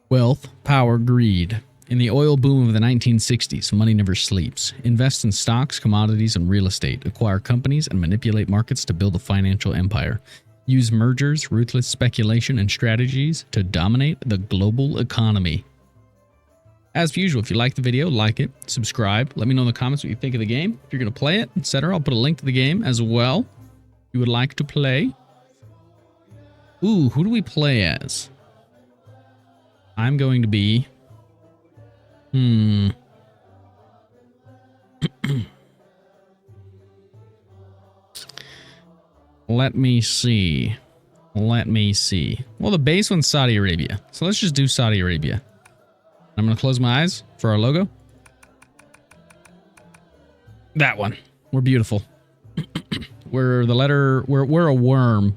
Wealth, power, greed. In the oil boom of the 1960s, money never sleeps. Invest in stocks, commodities, and real estate. Acquire companies and manipulate markets to build a financial empire. Use mergers, ruthless speculation, and strategies to dominate the global economy. As usual, if you like the video, like it, subscribe. Let me know in the comments what you think of the game. If you're going to play it, etc. I'll put a link to the game as well. If you would like to play. Ooh, who do we play as? I'm going to be... Let me see. Well, the base one's Saudi Arabia. So let's just do Saudi Arabia. I'm going to close my eyes for our logo. That one. We're beautiful. We're a worm.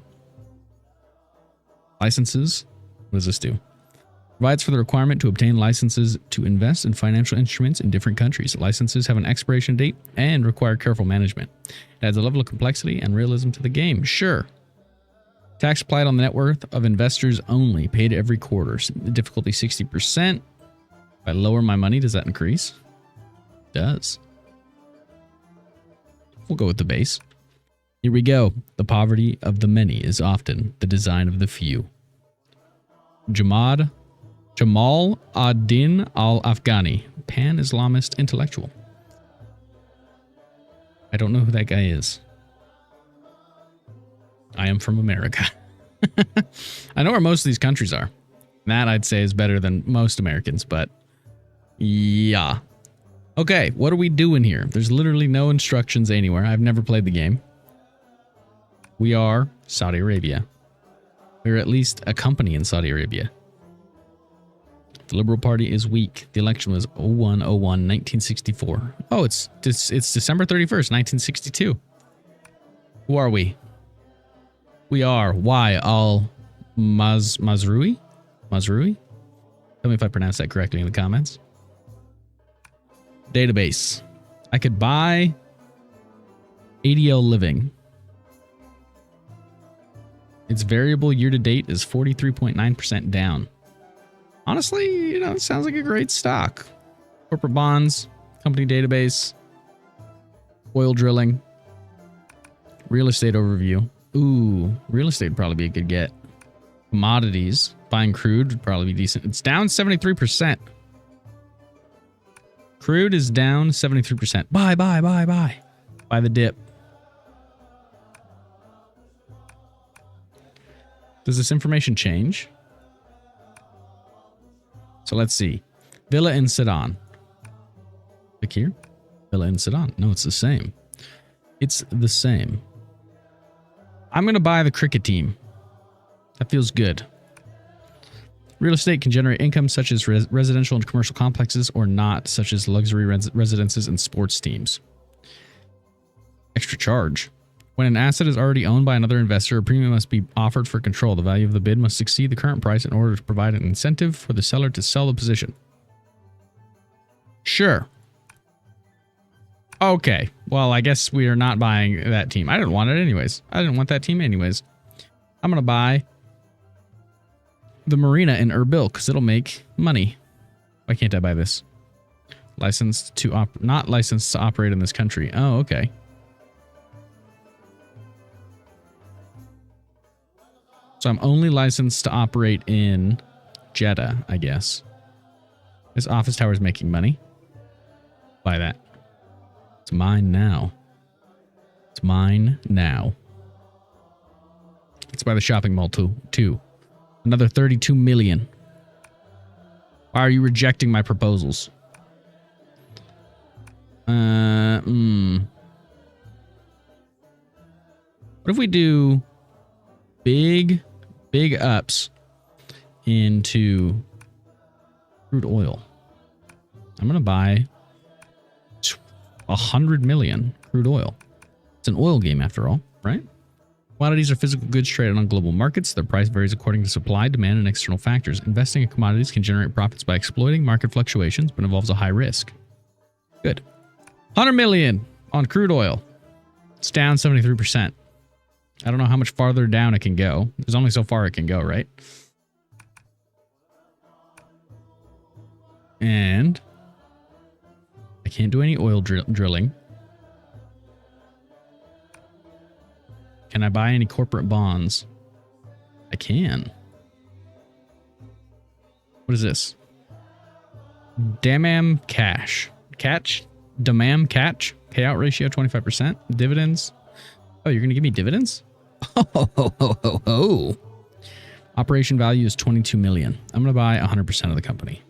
Licenses. What does this do? Provides for the requirement to obtain licenses to invest in financial instruments in different countries. Licenses have an expiration date and require careful management. It adds a level of complexity and realism to the game. Sure. Tax applied on the net worth of investors only. Paid every quarter. The difficulty 60%. If I lower my money, does that increase? It does. We'll go with the base. Here we go. The poverty of the many is often the design of the few. Jamal ad-Din al-Afghani, pan-Islamist intellectual. I don't know who that guy is. I am from America. I know where most of these countries are. That, I'd say, is better than most Americans, but yeah. Okay, what are we doing here? There's literally no instructions anywhere. I've never played the game. We are Saudi Arabia. We're at least a company in Saudi Arabia. The Liberal Party is weak. The election was 1964. Oh, it's December 31st, 1962. Who are we? We are Y al-Mazrui? Mazrui? Tell me if I pronounced that correctly in the comments. Database. I could buy ADL Living. Its variable year-to-date is 43.9% down. Honestly, you know, it sounds like a great stock. Corporate bonds, company database, oil drilling, real estate overview. Ooh, real estate would probably be a good get. Commodities, buying crude would probably be decent. It's down 73%. Crude is down 73%. Buy. Buy the dip. Does this information change? So let's see. Villa in Sedan. Click here. Villa in Sedan. No, it's the same. It's the same. I'm going to buy the cricket team. That feels good. Real estate can generate income such as residential and commercial complexes or not, such as luxury residences and sports teams. Extra charge. When an asset is already owned by another investor, a premium must be offered for control. The value of the bid must exceed the current price in order to provide an incentive for the seller to sell the position. Sure. Okay. Well, I guess we are not buying that team. I didn't want it anyways. I didn't want that team anyways. I'm going to buy the marina in Erbil because it'll make money. Why can't I buy this? Licensed to not licensed to operate in this country. Oh, okay. So I'm only licensed to operate in Jeddah, I guess. This office tower is making money. Buy that. It's mine now. It's mine now. Let's buy the shopping mall too. Another 32 million. Why are you rejecting my proposals? What if we do big ups into crude oil? I'm going to buy 100 million crude oil. It's an oil game after all, right? Commodities are physical goods traded on global markets. Their price varies according to supply, demand, and external factors. Investing in commodities can generate profits by exploiting market fluctuations, but involves a high risk. Good. 100 million on crude oil. It's down 73%. I don't know how much farther down it can go. There's only so far it can go, right? And I can't do any oil drilling. Can I buy any corporate bonds? I can. What is this? Damam cash. Damam catch. Payout ratio 25%. Dividends. Oh, you're going to give me dividends? Oh. Operation value is 22 million. I'm going to buy 100% of the company.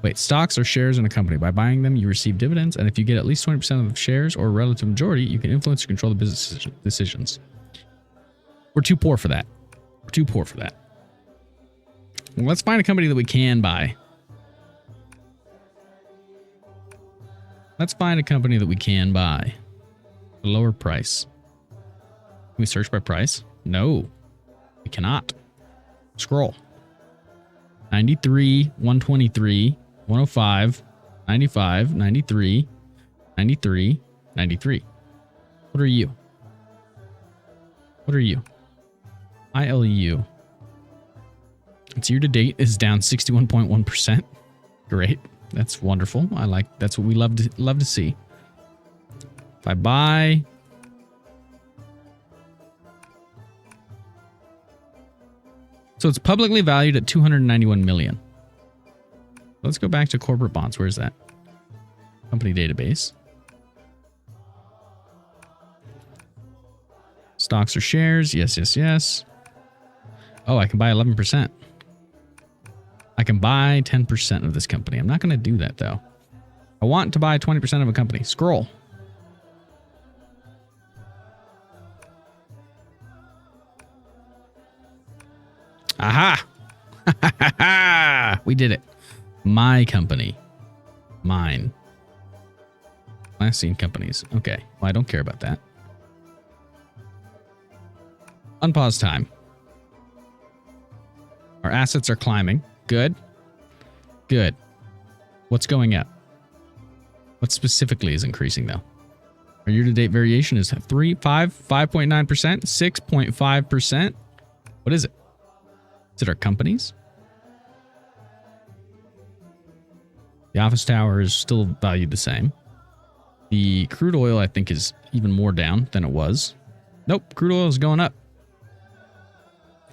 Wait, stocks are shares in a company. By buying them, you receive dividends, and if you get at least 20% of the shares or a relative majority, you can influence or control the business decisions. We're too poor for that. Well, let's find a company that we can buy. Let's find a company that we can buy. A lower price. Can we search by price? No, we cannot. Scroll. 93, 123, 105, 95, 93, 93, 93. What are you? ILU. Its year to date is down 61.1%. Great. That's wonderful. That's what we love to see. If I buy, so it's publicly valued at 291 million. Let's go back to corporate bonds. Where's that? Company database. Stocks or shares. Yes. Oh, I can buy 11%. I can buy 10% of this company. I'm not going to do that, though. I want to buy 20% of a company. Scroll. Aha! We did it. My company. Mine. Last seen companies. Okay. Well, I don't care about that. Unpause time. Our assets are climbing. Good. What's going up? What specifically is increasing, though? Our year-to-date variation is 5.9%, 6.5%. What is it? Is it our companies? The office tower is still valued the same. The crude oil, I think, is even more down than it was. Nope, crude oil is going up.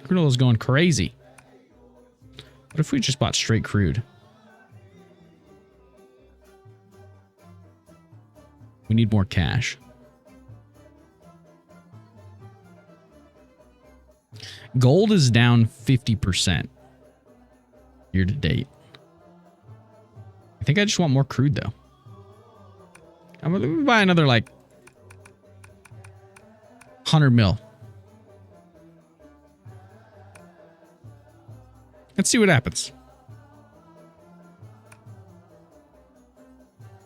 Crude oil is going crazy. What if we just bought straight crude? We need more cash. Gold is down 50% year to date. I think I just want more crude, though. I'm going to buy another, 100 mil. Let's see what happens.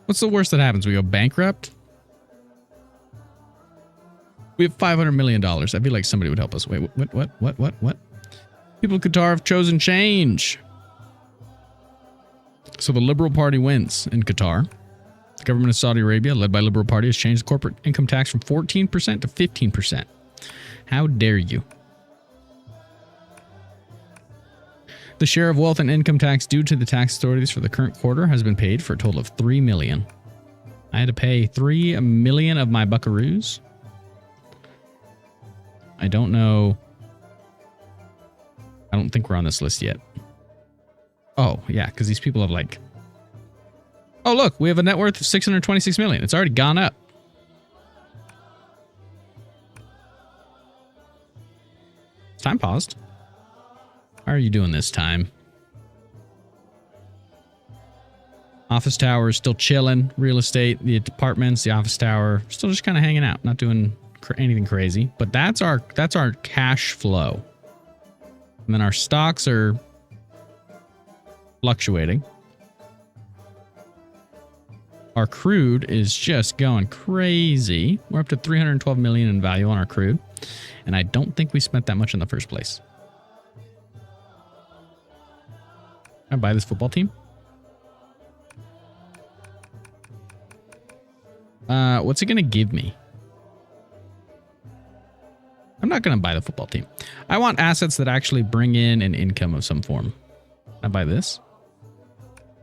What's the worst that happens? We go bankrupt? We have $500 million. I feel like somebody would help us. Wait, what? People of Qatar have chosen change. So the Liberal Party wins in Qatar. The government of Saudi Arabia, led by Liberal Party, has changed the corporate income tax from 14% to 15%. How dare you? The share of wealth and income tax due to the tax authorities for the current quarter has been paid for a total of $3 million. I had to pay $3 million of my buckaroos. I don't know. I don't think we're on this list yet. Oh, yeah, because these people have oh, look, we have a net worth of $626 million. It's already gone up. Time paused. How are you doing this time? Office tower is still chilling. Real estate, the apartments, the office tower, still just kind of hanging out, not doing anything crazy. But that's our cash flow. And then our stocks are fluctuating. Our crude is just going crazy. We're up to 312 million in value on our crude. And I don't think we spent that much in the first place. Can I buy this football team? What's it going to give me? I'm not going to buy the football team. I want assets that actually bring in an income of some form. Can I buy this?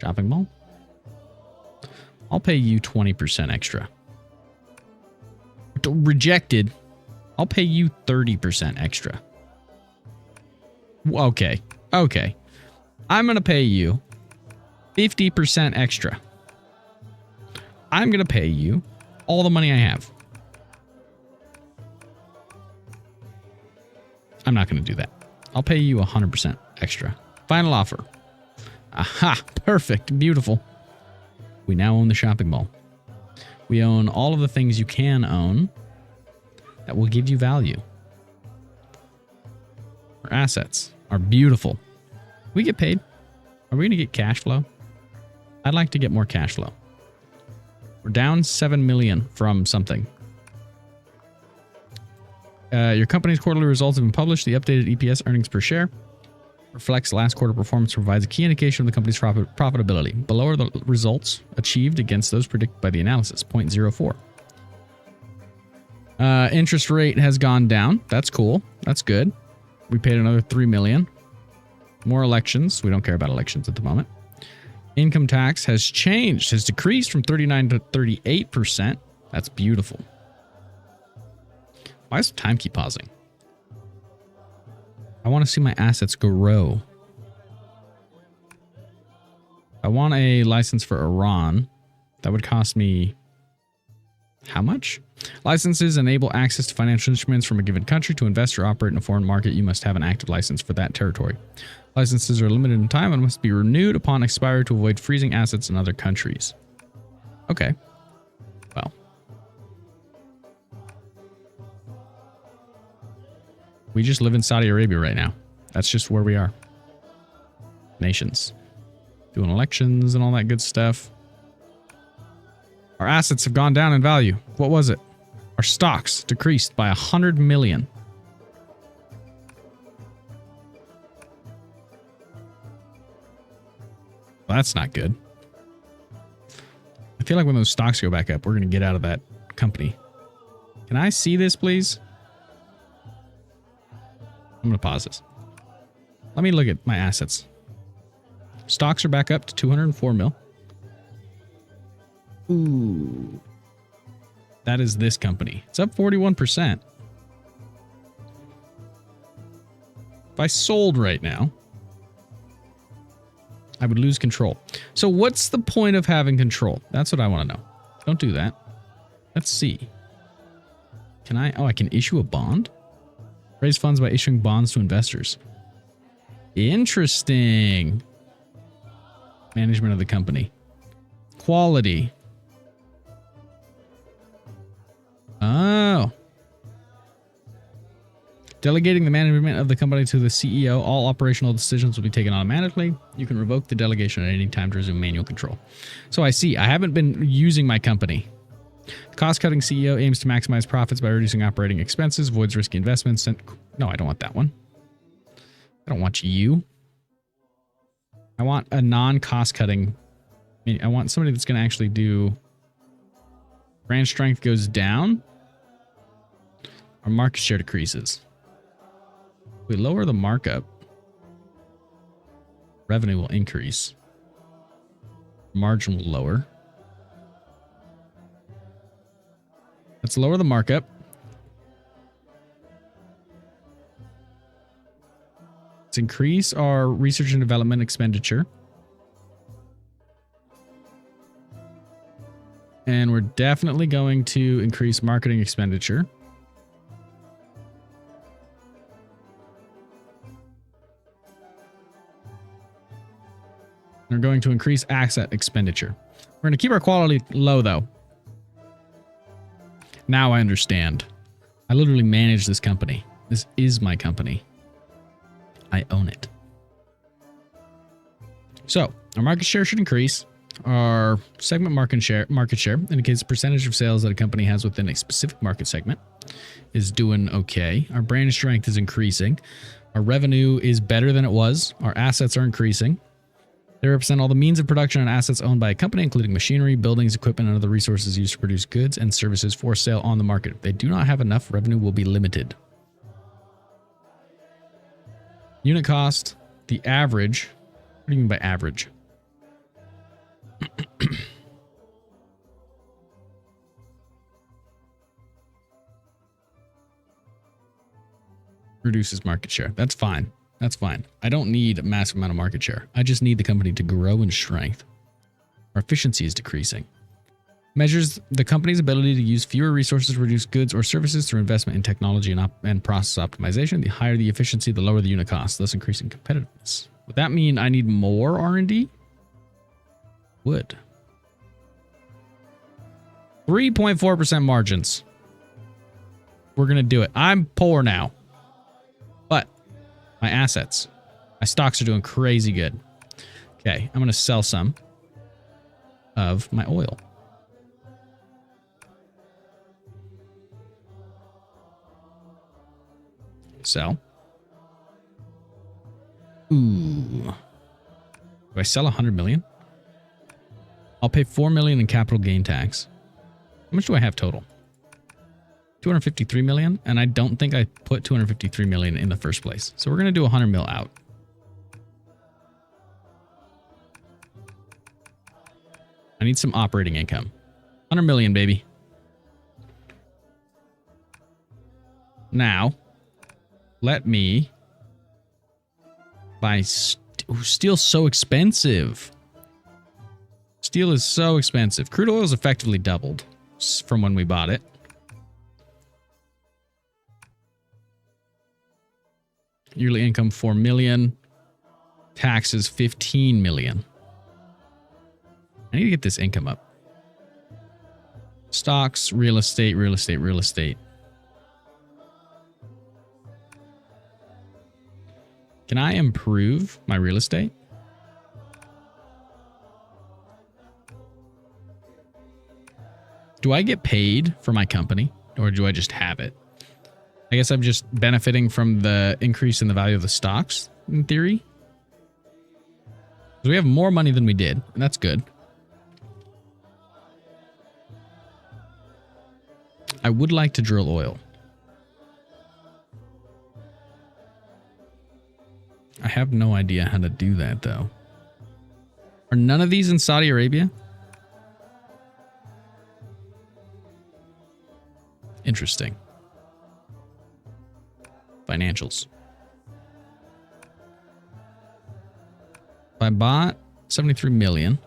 Shopping mall. I'll pay you 20% extra. Rejected. I'll pay you 30% extra. Okay. Okay. I'm going to pay you 50% extra. I'm going to pay you all the money I have. I'm not going to do that. I'll pay you 100% extra. Final offer. Aha. Perfect. Beautiful. We now own the shopping mall. We own all of the things you can own that will give you value. Our assets are beautiful. We get paid. Are we going to get cash flow? I'd like to get more cash flow. We're down 7 million from something. Your company's quarterly results have been published. The updated EPS, earnings per share, reflects last quarter performance, provides a key indication of the company's profitability. Below are the results achieved against those predicted by the analysis, 0.04. Interest rate has gone down. That's cool. That's good. We paid another 3 million. More elections. We don't care about elections at the moment. Income tax has changed, has decreased from 39 to 38%. That's beautiful. Why does time keep pausing? I want to see my assets grow. I want a license for Iran. That would cost me how much? Licenses enable access to financial instruments from a given country. To invest or operate in a foreign market, you must have an active license for that territory. Licenses are limited in time and must be renewed upon expiry to avoid freezing assets in other countries. Okay. Well. We just live in Saudi Arabia right now. That's just where we are. Nations. Doing elections and all that good stuff. Our assets have gone down in value. What was it? Our stocks decreased by 100 million. Well, that's not good. I feel like when those stocks go back up, we're going to get out of that company. Can I see this, please? I'm going to pause this. Let me look at my assets. Stocks are back up to 204 mil. Ooh. That is this company. It's up 41%. If I sold right now, I would lose control. So what's the point of having control? That's what I want to know. Don't do that. Let's see. Can I? Oh, I can issue a bond? Raise funds by issuing bonds to investors. Interesting. Management of the company. Quality. Oh. Delegating the management of the company to the CEO. All operational decisions will be taken automatically. You can revoke the delegation at any time to resume manual control. So I see. I haven't been using my company. The cost-cutting CEO aims to maximize profits by reducing operating expenses, avoids risky investments. And no, I don't want that one. I don't want you. I want a non-cost-cutting. I want somebody that's going to actually do. Brand strength goes down. Our market share decreases. If we lower the markup, revenue will increase. Margin will lower. Let's lower the markup. Let's increase our research and development expenditure. And we're definitely going to increase marketing expenditure. We're going to increase asset expenditure. We're going to keep our quality low, though. Now I understand. I literally manage this company. This is my company. I own it. So, our market share should increase. Our segment market share indicates the percentage of sales that a company has within a specific market segment is doing okay. Our brand strength is increasing. Our revenue is better than it was. Our assets are increasing. They represent all the means of production and assets owned by a company, including machinery, buildings, equipment, and other resources used to produce goods and services for sale on the market. If they do not have enough, revenue will be limited. Unit cost, the average. What do you mean by average? Reduces market share. That's fine. That's fine. I don't need a massive amount of market share. I just need the company to grow in strength. Our efficiency is decreasing. Measures the company's ability to use fewer resources to reduce goods or services through investment in technology and process optimization. The higher the efficiency, the lower the unit cost, thus increasing competitiveness. Would that mean I need more R&D? Would. 3.4% margins. We're going to do it. I'm poor now. But my assets, my stocks are doing crazy good. Okay, I'm going to sell some of my oil. Sell. Ooh. Do I sell 100 million? I'll pay 4 million in capital gain tax. How much do I have total? 253 million, and I don't think I put 253 million in the first place. So we're going to do 100 mil out. I need some operating income. 100 million, baby. Now, let me buy steel's so expensive. Steel is so expensive. Crude oil is effectively doubled from when we bought it. Yearly income 4 million. Taxes 15 million. I need to get this income up. Stocks, real estate, real estate, real estate. Can I improve my real estate? Do I get paid for my company, or do I just have it? I guess I'm just benefiting from the increase in the value of the stocks, in theory. So we have more money than we did, and that's good. I would like to drill oil. I have no idea how to do that, though. Are none of these in Saudi Arabia? Interesting. Financials. If I bought 73 million.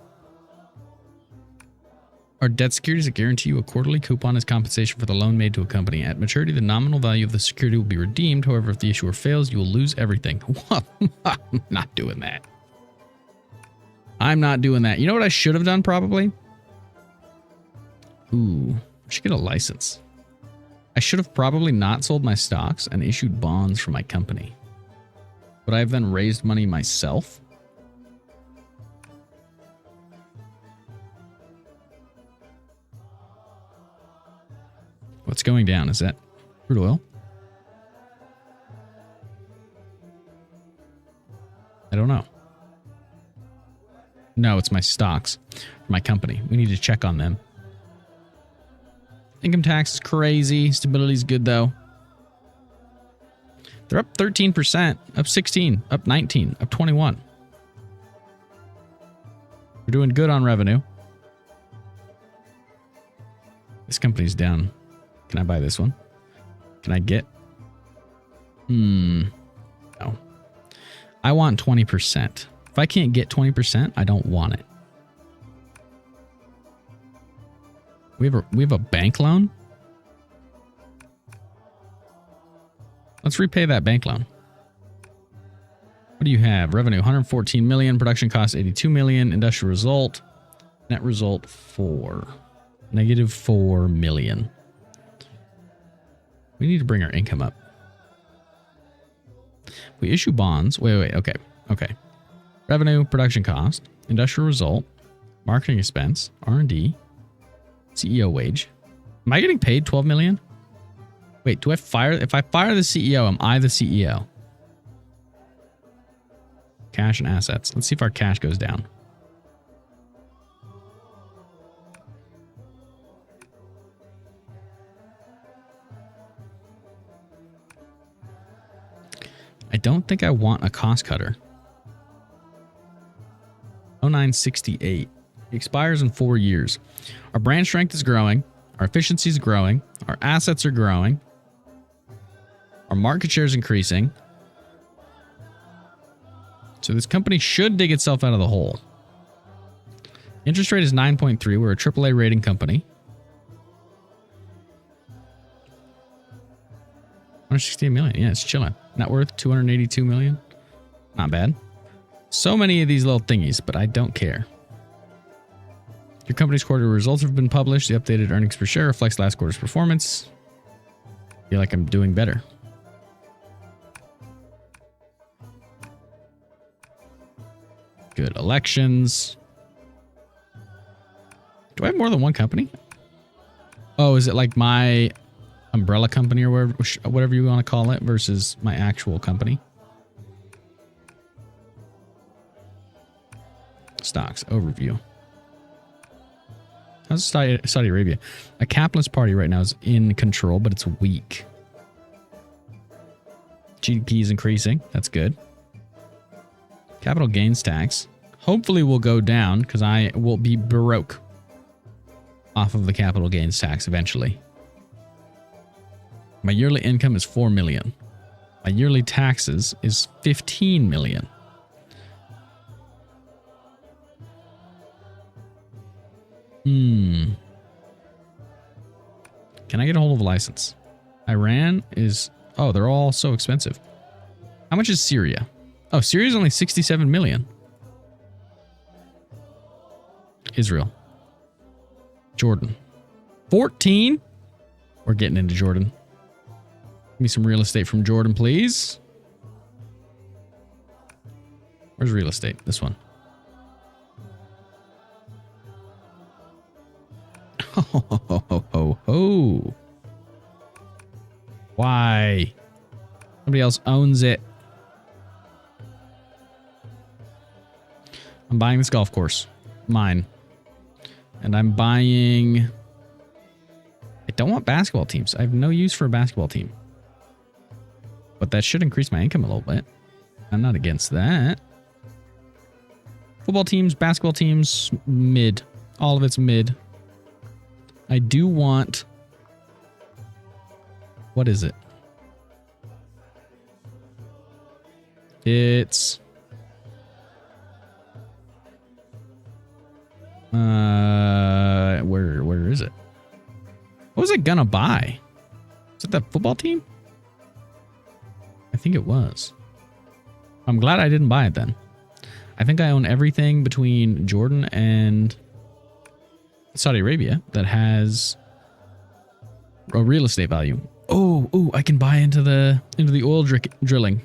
Our debt securities that guarantee you a quarterly coupon as compensation for the loan made to a company. At maturity, the nominal value of the security will be redeemed. However, if the issuer fails, you will lose everything. I'm not doing that. I'm not doing that. You know what I should have done, probably? Ooh, I should get a license. I should have probably not sold my stocks and issued bonds for my company. Would I have then raised money myself? What's going down? Is that crude oil? I don't know. No, it's my stocks for my company. We need to check on them. Income tax is crazy. Stability is good, though. They're up 13%, up 16, up 19, up 21. We're doing good on revenue. This company's down. Can I buy this one? Can I get? No. I want 20%. If I can't get 20%, I don't want it. We have a bank loan? Let's repay that bank loan. What do you have? Revenue 114 million, production cost 82 million, industrial result, net result 4. Negative 4 million. We need to bring our income up. We issue bonds. Wait. Okay. Revenue, production cost, industrial result, marketing expense, R&D, CEO wage. Am I getting paid 12 million? Wait, do I fire? If I fire the CEO, am I the CEO? Cash and assets. Let's see if our cash goes down. I don't think I want a cost cutter. 0968. Expires in 4 years. Our brand strength is growing. Our efficiency is growing. Our assets are growing. Our market share is increasing. So this company should dig itself out of the hole. Interest rate is 9.3. We're a AAA rating company. 168 million. Yeah, it's chilling. Net worth 282 million. Not bad. So many of these little thingies, but I don't care. Your company's quarterly results have been published. The updated earnings per share reflects last quarter's performance. I feel like I'm doing better. Good elections. Do I have more than one company? Oh, is it like my umbrella company or whatever you want to call it versus my actual company? Stocks overview. How's Saudi Arabia? A capitalist party right now is in control, but it's weak. GDP is increasing. That's good. Capital gains tax hopefully will go down because I will be broke off of the capital gains tax eventually. My yearly income is 4 million. My yearly taxes is 15 million. Can I get a hold of a license? Iran is... Oh, they're all so expensive. How much is Syria? Oh, Syria is only 67 million. Israel. Jordan. 14? We're getting into Jordan. Give me some real estate from Jordan, please. Where's real estate? This one. Ho, ho, ho, ho, ho, ho. Why? Somebody else owns it. I'm buying this golf course. Mine. And I'm buying... I don't want basketball teams. I have no use for a basketball team. But that should increase my income a little bit. I'm not against that. Football teams, basketball teams, mid. All of it's mid. I do want... What is it? It's... Where is it? What was I gonna buy? Was it that football team? I think it was. I'm glad I didn't buy it then. I think I own everything between Jordan and Saudi Arabia that has a real estate value. Oh, I can buy into the oil drilling.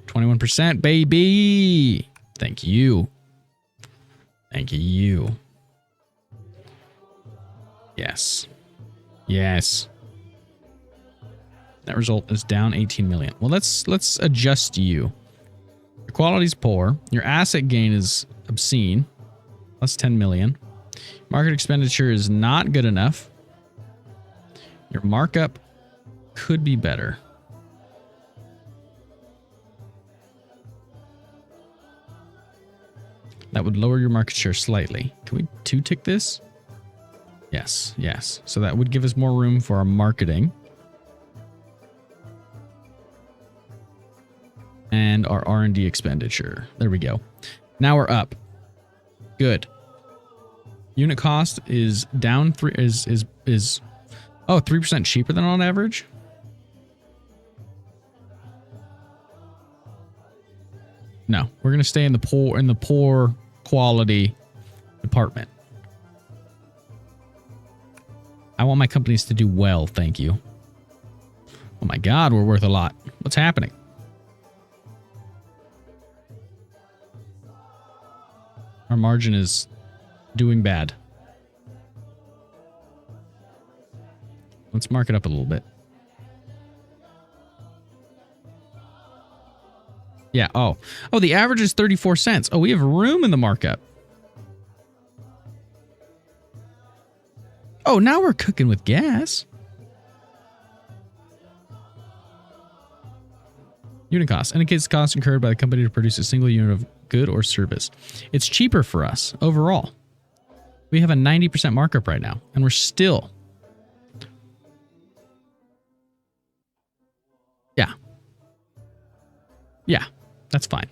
21%, baby. Thank you. Thank you. Yes. Yes. That result is down 18 million. Well, let's adjust you. Your quality's poor. Your asset gain is obscene. Plus 10 million. Market expenditure is not good enough. Your markup could be better. That would lower your market share slightly. Can we two-tick this? Yes, yes. So that would give us more room for our marketing. And our R&D expenditure. There we go. Now we're up. Good. Unit cost is down 3% cheaper than on average. No, we're gonna stay in the poor quality department. I want my companies to do well, thank you. Oh my god, we're worth a lot. What's happening? Our margin is doing bad. Let's mark it up a little bit. Yeah, oh, the average is 34 cents. Oh, we have room in the markup. Oh, now we're cooking with gas. Unit cost indicates costs incurred by the company to produce a single unit of good or service. It's cheaper for us overall. We have a 90% markup right now, and we're still Yeah. Yeah, that's fine.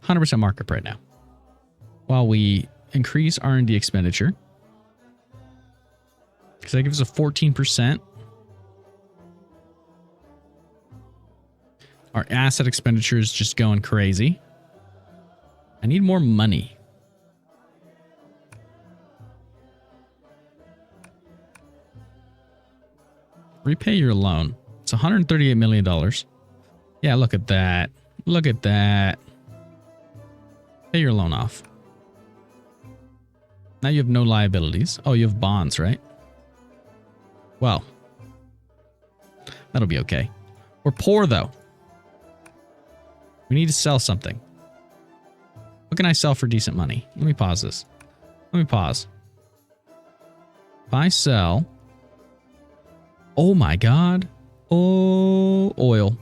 100% markup right now. While we increase R&D expenditure. Because that gives us a 14%. Our asset expenditure is just going crazy. I need more money. Repay your loan. It's $138 million. Yeah, look at that. Look at that. Pay your loan off. Now you have no liabilities. Oh, you have bonds, right? Well, that'll be okay. We're poor, though. We need to sell something. What can I sell for decent money? Let me pause this. Let me pause. If I sell... Oh my God. Oh, oil.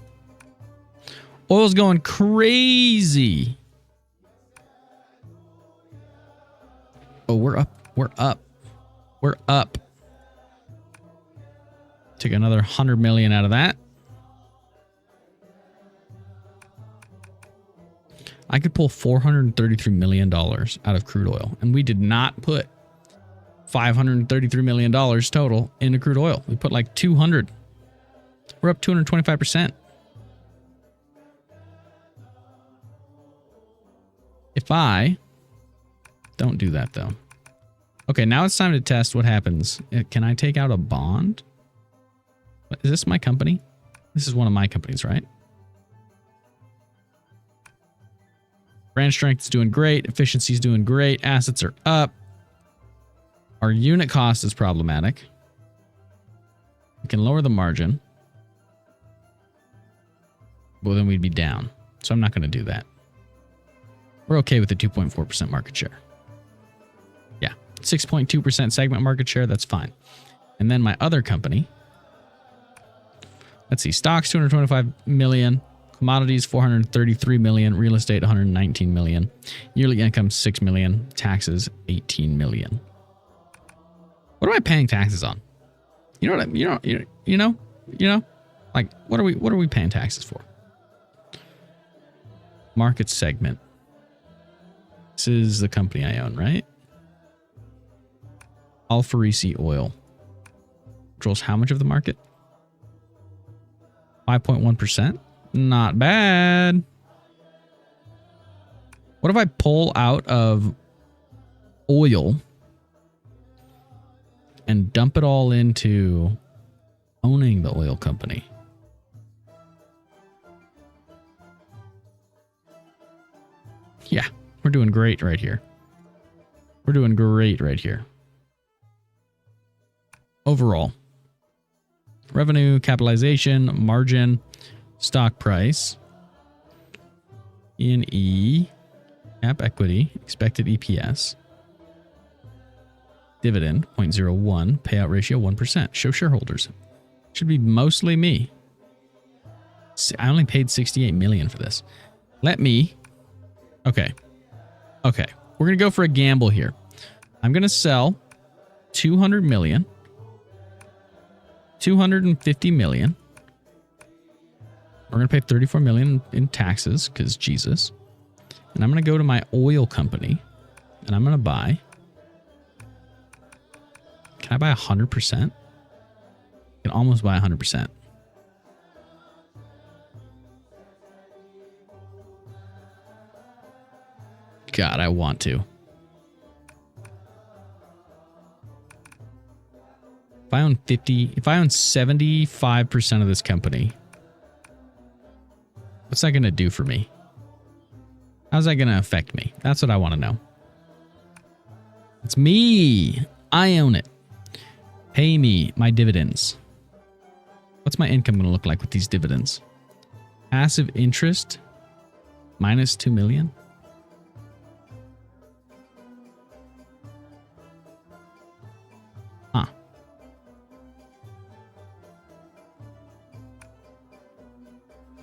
Oil's going crazy. Oh, we're up. We're up. We're up. Take another 100 million out of that. I could pull $433 million out of crude oil. And we did not put $533 million total into crude oil. We put like 200. We're up 225%. If I don't do that though. Okay, now it's time to test what happens. Can I take out a bond? Is this my company? This is one of my companies, right? Brand strength is doing great. Efficiency is doing great. Assets are up. Our unit cost is problematic. We can lower the margin. Well, then we'd be down. So I'm not going to do that. We're okay with the 2.4% market share. Yeah, 6.2% segment market share. That's fine. And then my other company. Let's see. Stocks, 225 million. Commodities, 433 million. Real estate, 119 million. Yearly income, 6 million. Taxes, 18 million. What am I paying taxes on? You know what you know? Like, what are we paying taxes for? Market segment. This is the company I own, right? Alfarisi Oil. Controls how much of the market? 5.1%. Not bad. What if I pull out of oil and dump it all into owning the oil company? Yeah, we're doing great right here. We're doing great right here. Overall, revenue, capitalization, margin, stock price, E&E, cap equity, expected EPS, dividend 0.01, payout ratio 1%. Show shareholders. Should be mostly me. I only paid 68 million for this. Let me. Okay. Okay. We're going to go for a gamble here. I'm going to sell 200 million. 250 million. We're going to pay 34 million in taxes because Jesus. And I'm going to go to my oil company and I'm going to buy. Can I buy 100%? I can almost buy 100%. God, I want to. If I own 75% of this company, what's that going to do for me? How's that going to affect me? That's what I want to know. It's me. I own it. Pay me my dividends. What's my income going to look like with these dividends? Passive interest minus 2 million. Huh.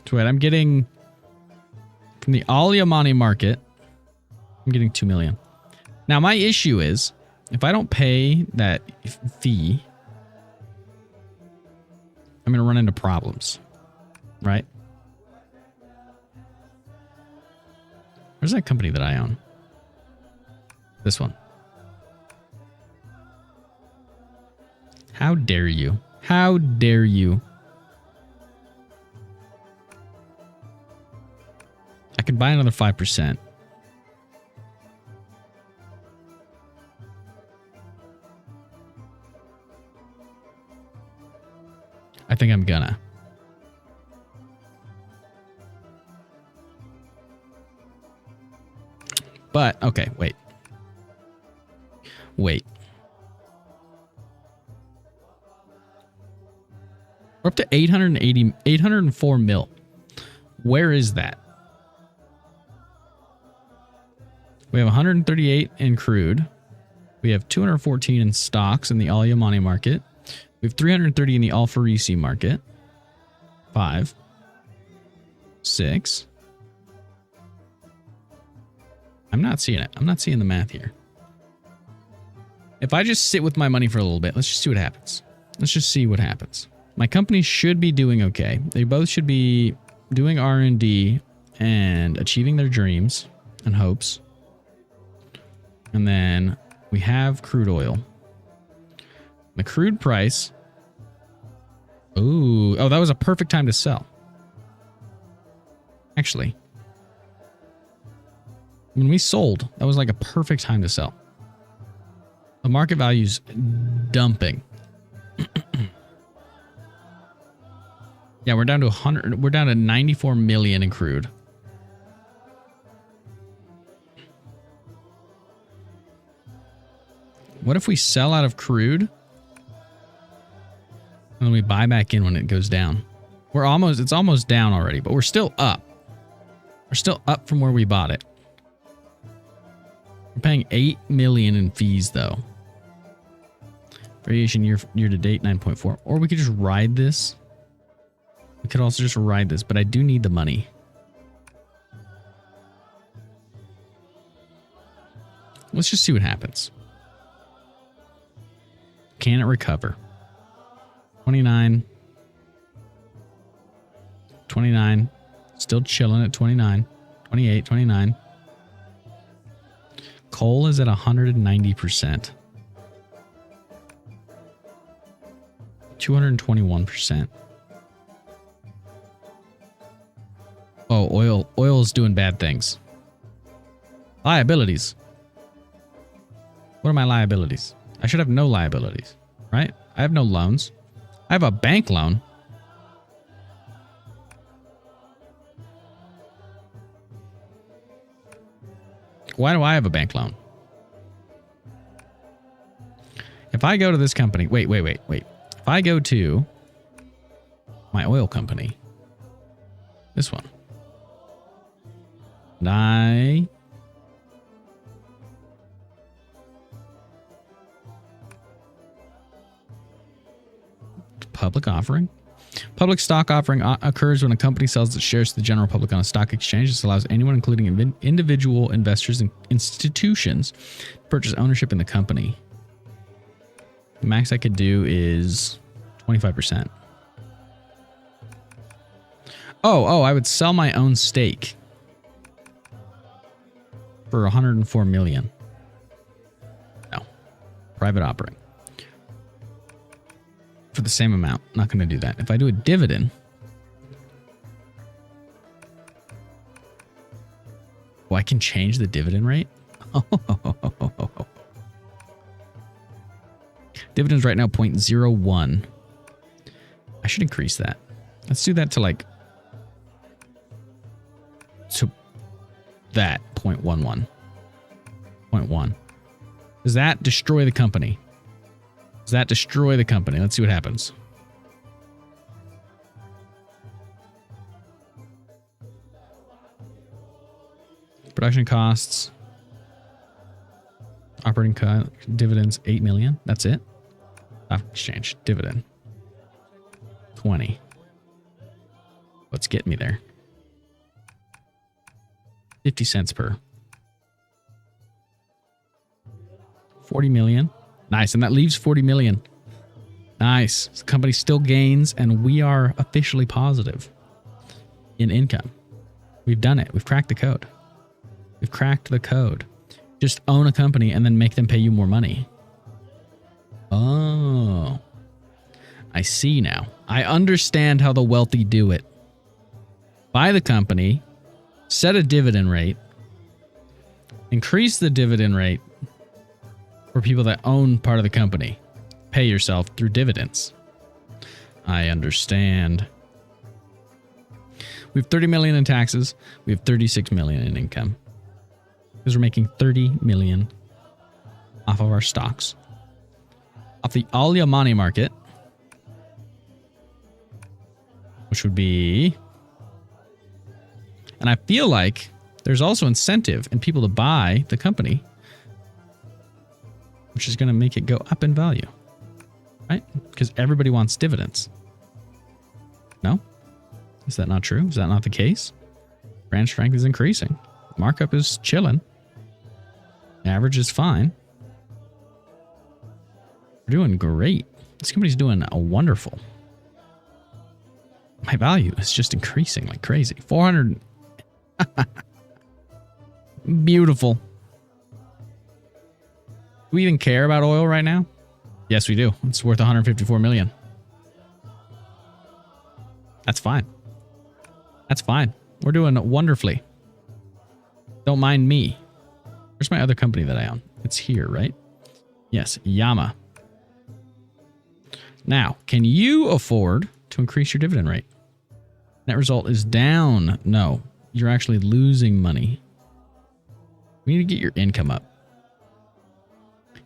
So wait, I'm getting from the Alia money market, I'm getting 2 million. Now my issue is if I don't pay that fee, I'm going to run into problems. right? Where's that company that I own? This one. How dare you? How dare you? I could buy another 5%. I think I'm gonna. But, okay, wait. Wait. We're up to 804 mil. Where is that? We have 138 in crude. We have 214 in stocks in the Al Yamani market. We have 330 in the Al Farisi market. 5. 6. I'm not seeing it. I'm not seeing the math here. If I just sit with my money for a little bit, let's just see what happens. Let's just see what happens. My company should be doing okay. They both should be doing R&D and achieving their dreams and hopes. And then we have crude oil. The crude price. Ooh. Oh, that was a perfect time to sell. Actually. When we sold, that was like a perfect time to sell. The market value's dumping. Yeah, we're down to 100. We're down to 94 million in crude. What if we sell out of crude and then we buy back in when it goes down? It's almost down already, but we're still up. We're still up from where we bought it. We're paying 8 million in fees though. Variation year to date 9.4. Or we could just ride this. We could also just ride this, but I do need the money. Let's just see what happens. Can it recover? 29. 29. Still chilling at 29. 28, 29. Coal is at 190%. 221%. Oh, oil is doing bad things. Liabilities. What are my liabilities? I should have no liabilities, right? I have no loans. I have a bank loan. Why do I have a bank loan? If I go to this company, wait. If I go to my oil company, this one, and public offering. Public stock offering occurs when a company sells its shares to the general public on a stock exchange. This allows anyone, including individual investors and institutions, to purchase ownership in the company. The max I could do is 25%. Oh, I would sell my own stake for 104 million. No. Private offering. For the same amount. Not going to do that. If I do a dividend. Oh, I can change the dividend rate? Dividends right now 0.01. I should increase that. Let's do that to like that 0.11. 0.1. Does that destroy the company? Does that destroy the company? Let's see what happens. Production costs. Operating cut. Dividends 8 million. That's it. Stock exchange. Dividend. 20. Let's get me there. 50 cents per. 40 million. Nice. And that leaves 40 million. Nice. The company still gains and we are officially positive. in income. We've done it. We've cracked the code. We've cracked the code. Just own a company and then make them pay you more money. Oh, I see now. I understand how the wealthy do it. Buy the company, set a dividend rate, increase the dividend rate for people that own part of the company. Pay yourself through dividends. I understand. We have 30 million in taxes. We have 36 million in income. Because we're making 30 million off of our stocks. Off the Alia money market. Which would be... And I feel like there's also incentive in people to buy the company. Which is going to make it go up in value. Right? Because everybody wants dividends. No? Is that not true? Is that not the case? Brand strength is increasing. Markup is chilling. Average is fine. We're doing great. This company's doing wonderful. My value is just increasing like crazy. 400. Beautiful. Do we even care about oil right now? Yes, we do. It's worth 154 million. That's fine. That's fine. We're doing wonderfully. Don't mind me. Where's my other company that I own? It's here, right? Yes, Yama. Now, can you afford to increase your dividend rate? Net result is down. No, you're actually losing money. We need to get your income up.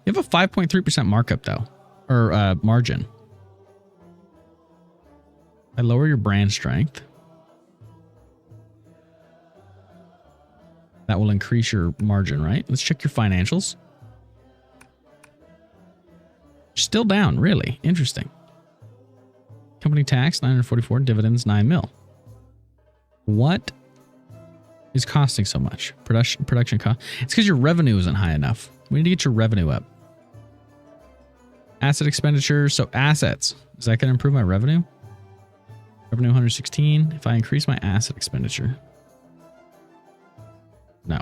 You have a 5.3% markup, though. Or margin. I lower your brand strength. That will increase your margin, right? Let's check your financials. Still down, really. Interesting. Company tax, 944. Dividends, 9 mil. What is costing so much? Production cost. It's because your revenue isn't high enough. We need to get your revenue up. Asset expenditure. So assets. Is that going to improve my revenue? Revenue 116. If I increase my asset expenditure. No.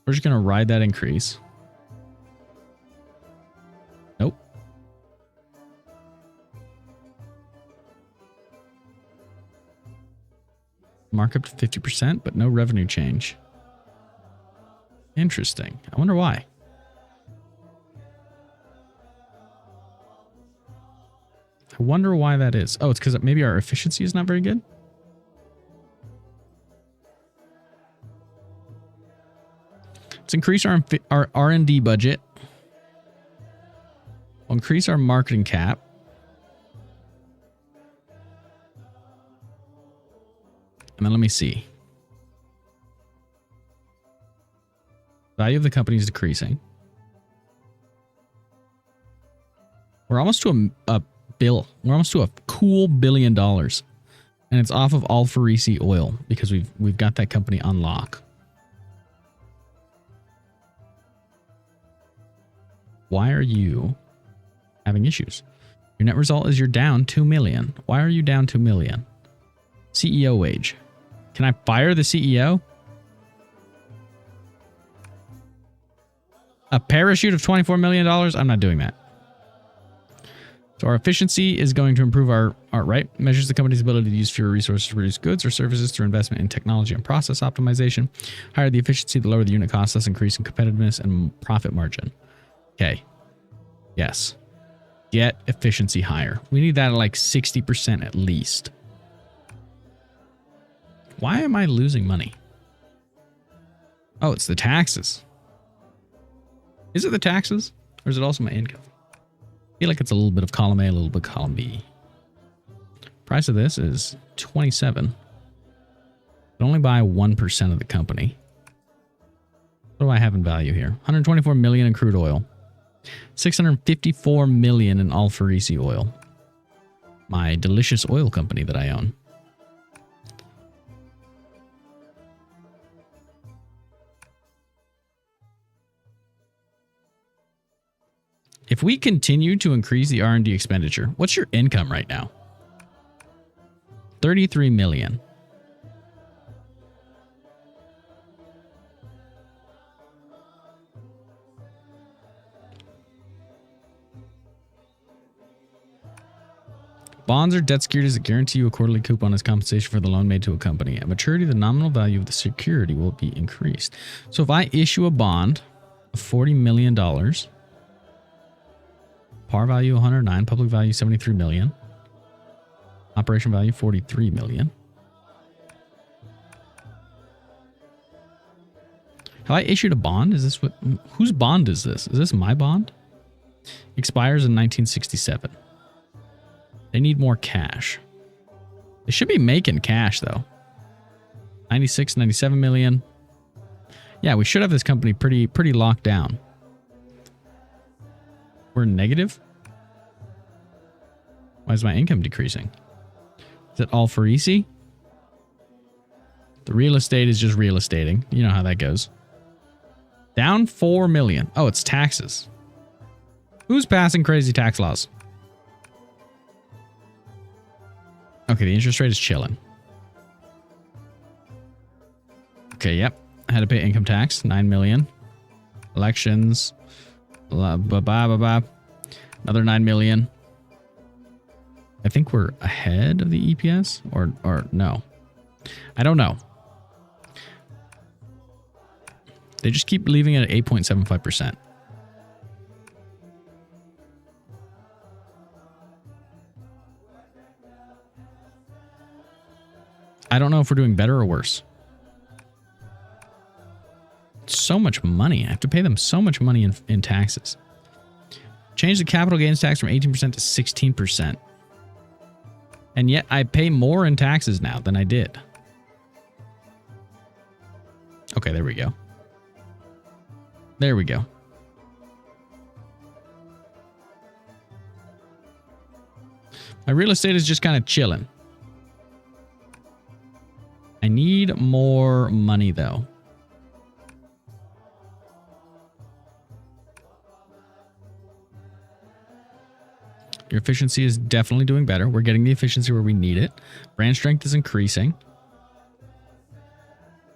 We're just going to ride that increase. Nope. Markup to 50%, but no revenue change. Interesting. I wonder why. I wonder why that is. Oh, it's because maybe our efficiency is not very good. Let's increase our R&D budget. We'll increase our marketing cap. And then let me see. Value of the company is decreasing. We're almost to a bill. We're almost to a cool $1 billion. And it's off of Alfarisi oil because we've got that company on lock. Why are you having issues? Your net result is you're down 2 million. Why are you down 2 million? CEO wage. Can I fire the CEO? A parachute of $24 million? I'm not doing that. So our efficiency is going to improve our right. Measures the company's ability to use fewer resources to produce goods or services through investment in technology and process optimization. Higher the efficiency, the lower the unit cost, thus increasing competitiveness and profit margin. Okay. Yes. Get efficiency higher. We need that at like 60% at least. Why am I losing money? Oh, it's the taxes. Is it the taxes? Or is it also my income? I feel like it's a little bit of column A, a little bit of column B. Price of this is 27. But only buy 1% of the company. What do I have in value here? 124 million in crude oil. 654 million in Alfarisi oil. My delicious oil company that I own. If we continue to increase the R&D expenditure, what's your income right now? $33 million. Bonds are debt securities that guarantee you a quarterly coupon as compensation for the loan made to a company. At maturity, the nominal value of the security will be increased. So if I issue a bond of $40 million, par value 109, public value 73 million, operation value 43 million. Have I issued a bond? Is this what? Whose bond is this? Is this my bond? Expires in 1967. They need more cash. They should be making cash, though. 96, 97 million. Yeah, we should have this company pretty locked down. We're negative? Why is my income decreasing? Is it all for easy? The real estate is just real estating. You know how that goes. Down 4 million. Oh, it's taxes. Who's passing crazy tax laws? Okay, the interest rate is chilling. Okay, yep. I had to pay income tax, 9 million. Elections, another 9 million. I think we're ahead of the EPS or no. I don't know. They just keep leaving it at 8.75%. I don't know if we're doing better or worse. So much money. I have to pay them so much money in taxes. Change the capital gains tax from 18% to 16%. And yet I pay more in taxes now than I did. Okay, there we go. There we go. My real estate is just kind of chilling. I need more money, though. Your efficiency is definitely doing better. We're getting the efficiency where we need it. Brand strength is increasing.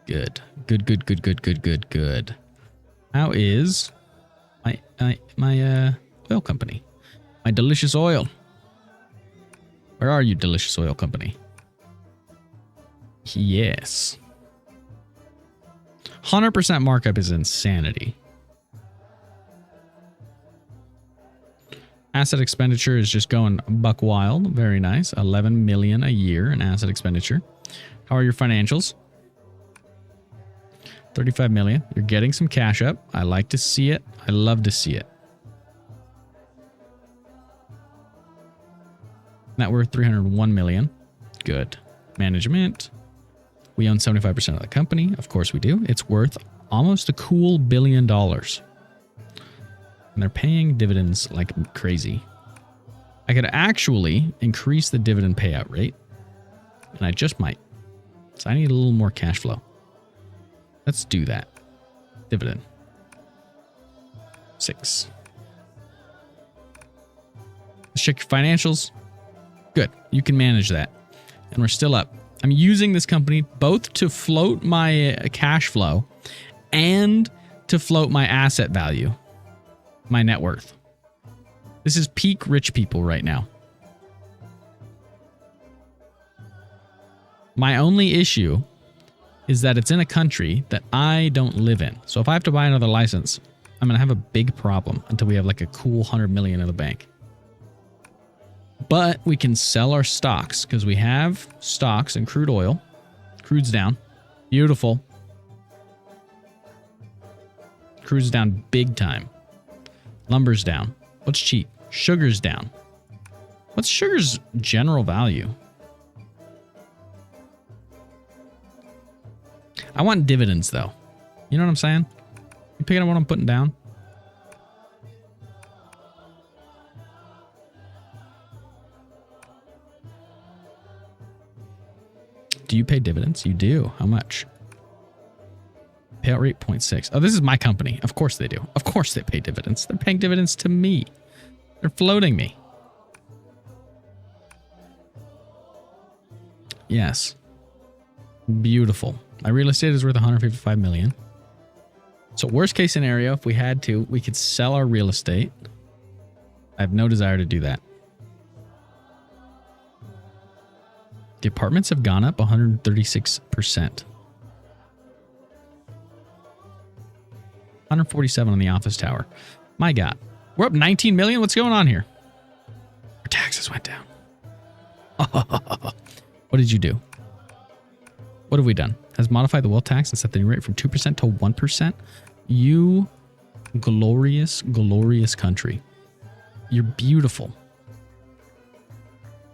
Good. Good. How is my oil company? My delicious oil. Where are you, delicious oil company? Yes. 100% markup is insanity. Asset expenditure is just going buck wild. Very nice. 11 million a year in asset expenditure. How are your financials? 35 million. You're getting some cash up. I like to see it. I love to see it. Net worth 301 million. Good. Management. We own 75% of the company. Of course we do. It's worth almost a cool $1 billion. And they're paying dividends like crazy. I could actually increase the dividend payout rate. And I just might. So I need a little more cash flow. Let's do that. Dividend. 6. Let's check your financials. Good. You can manage that. And we're still up. I'm using this company both to float my cash flow and to float my asset value, my net worth. This is peak rich people right now. My only issue is that it's in a country that I don't live in. So if I have to buy another license, I'm going to have a big problem until we have like a cool 100 million in the bank. But we can sell our stocks because we have stocks in crude oil. Crude's down. Beautiful. Crude's down big time. Lumber's down. What's cheap? Sugar's down. What's sugar's general value? I want dividends, though. You know what I'm saying? You picking up what I'm putting down? Do you pay dividends? You do. How much? Payout rate 0.6. Oh, this is my company. Of course they do. Of course they pay dividends. They're paying dividends to me. They're floating me. Yes. Beautiful. My real estate is worth 155 million. So worst case scenario, if we had to, we could sell our real estate. I have no desire to do that. The apartments have gone up 136%. 147 on the office tower. My God. We're up 19 million. What's going on here? Our taxes went down. What did you do? What have we done? Has modified the wealth tax and set the new rate from 2% to 1%? You glorious, glorious country. You're beautiful.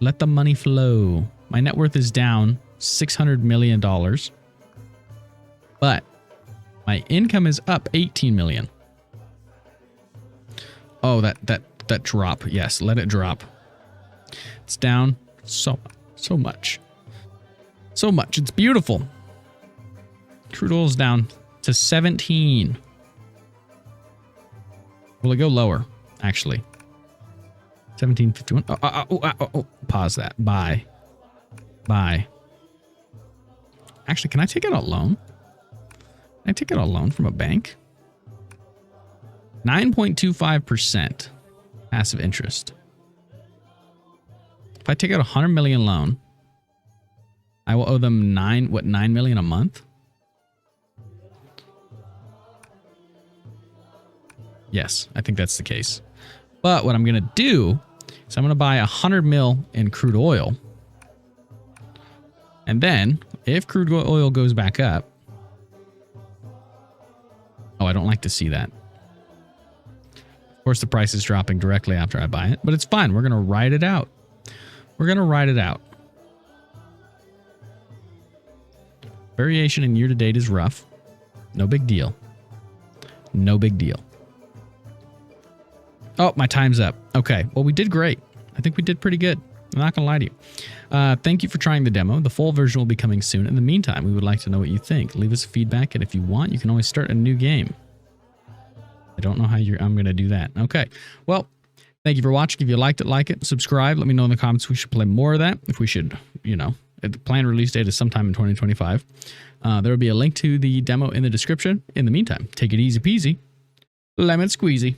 Let the money flow. My net worth is down $600 million. But my income is up 18 million. Oh, that drop. Yes, let it drop. It's down so much. So much. It's beautiful. Crude oil's down to 17. Will it go lower? Actually. 1751. Oh, pause that. Buy. Actually, can I take out a loan? Can I take out a loan from a bank? 9.25% passive interest. If I take out a 100 million loan, I will owe them 9 million a month? Yes, I think that's the case. But what I'm going to do is I'm going to buy 100 mil in crude oil. And then if crude oil goes back up, oh, I don't like to see that. Of course, the price is dropping directly after I buy it, but it's fine. We're going to ride it out. We're going to ride it out. Variation in year to date is rough. No big deal. No big deal. Oh, my time's up. Okay. Well, we did great. I think we did pretty good. I'm not going to lie to you. Thank you for trying the demo. The full version will be coming soon. In the meantime, we would like to know what you think. Leave us feedback, and if you want, you can always start a new game. I don't know how I'm going to do that. Okay. Well, thank you for watching. If you liked it, like it, subscribe. Let me know in the comments if we should play more of that. If we should, the planned release date is sometime in 2025. There will be a link to the demo in the description. In the meantime, take it easy peasy. Lemon squeezy.